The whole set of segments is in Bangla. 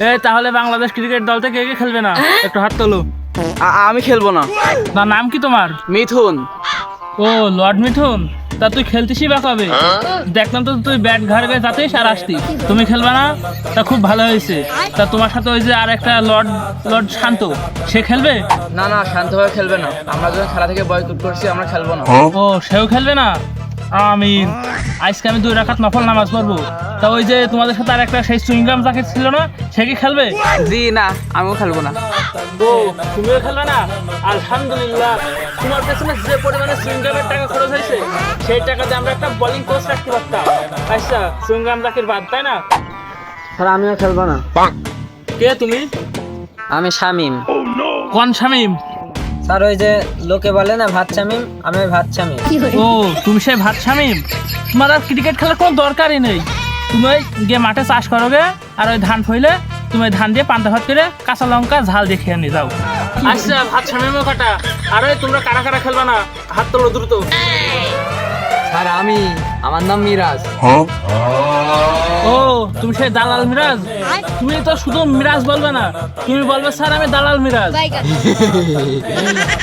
এই তাহলে বাংলাদেশ ক্রিকেট দল থেকে কে খেলবে না? একটু হাত তোলো। আমি খেলবো না। না, নাম কি তোমার? মিথুন। ও, লর্ড মিথুন। তা তুই খেলতিসই বা কবে? দেখলাম তো তুই ব্যাট ঘাড়ে যাতিস আর আসতি। তুমি খেলবে না? তা খুব ভালো হয়েছে। তা তোমার সাথে ওই যে আর একটা লর্ড লর্ড শান্ত, সে খেলবে? না না, শান্তভাবে খেলবে না। আমরা যখন খেলা থেকে বয়কট করছি, আমরা খেলবো না। ও, সেও খেলবে না? আমিন। আজকে আমি 2 রাকাত নফল নামাজ পড়বো। তা ওই যে তোমাদের সাথে আর একটা সেই সুইংগাম যাকে ছিল না, সে কি খেলবে? জি না, আমিও খেলবো না। ও, তুমিও খেলবে না? আলহামদুলিল্লাহ। তোমার পেছনে যে পরিমাণে সুইংগামের টাকা খরচ হয়েছে, সেই টাকাতে আমরা একটা বোলিং কোচ রাখতে পারতাম। আচ্ছা, সুইংগাম জাকির বাদ, তাই না? স্যার আমিও খেলবো না। কে তুমি? আমি শামিম। কোন শামিম? স্যার ওই যে লোকে বলে না ভাত শামিম, আমি ভাত শামিম। ও, তুমি সেই ভাত শামিম। তোমার আর ক্রিকেট খেলার কোনো দরকারই নেই। তুমি ওই গিয়ে মাঠে চাষ করো গে, আর ওই ধান ফইলে তুমি ওই ধান দিয়ে পান্তা ভাত করে কাঁচা লঙ্কা ঝাল দিয়ে খেয়ে নিয়ে যাও। আচ্ছা, ভাত শামিমও কাটা। আর ওই তোমরা কারা কারা খেলবা না? হাত তোলো দ্রুত। স্যার আমার নাম মিরাজ। ও, তুমি সেই দালাল মিরাজ? তুমি তো শুধু মিরাজ বলবে না, তুমি বলবে স্যার আমি দালাল মিরাজ।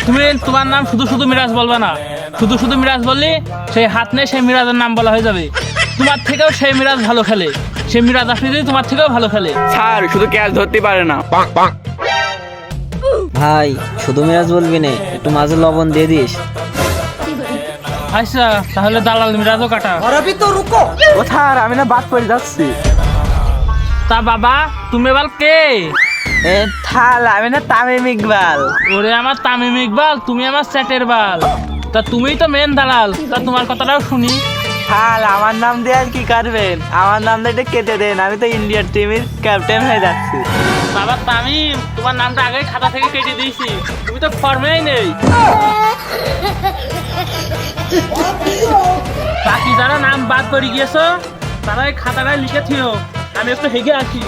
তুমি তোমার নাম শুধু শুধু মিরাজ বলবে না। শুধু শুধু মিরাজ বললি সেই হাত নেই, সেই মিরাজের নাম বলা হয়ে যাবে। তোমার থেকেও সেই মিরাজ ভালো খেলে। সেই মিরাজ আফ্রিদি তোমার থেকেও ভালো খেলে। স্যার শুধু ক্যাচ ধরতে পারে না। ভাই শুধু মিরাজ বলবি না, একটু মাঝে লবণ দিয়ে দিস। আচ্ছা, তাহলে দালাল মিরাজও কাটা। ও স্যার, আমি না বাদ পড়ে যাচ্ছি। তা বাবা, তুমি এবার কে? আমি না তামিম ইকবাল। ওরে আমার তামিম ইকবাল, তুমি আমার চ্যাটের বাল। তা তুমিই তো মেন দালাল। তা তোমার কথাটাও শুনি। আমার নাম দিয়ে আর কি করবেন? আমার নাম দিয়ে কেটে দেন, আমি তো ইন্ডিয়ার টিমের ক্যাপ্টেন হয়ে যাচ্ছি। বাবা তামিম, তোমার নামটা আগে খাতা থেকে কেটে দিয়েছি। তুমি তো ফর্মেই নেই। বাকি যারা নাম বাদ করে গিয়েছো, তারা এই খাতাটায় লিখে থিও। আমি একটু হেগে আসি।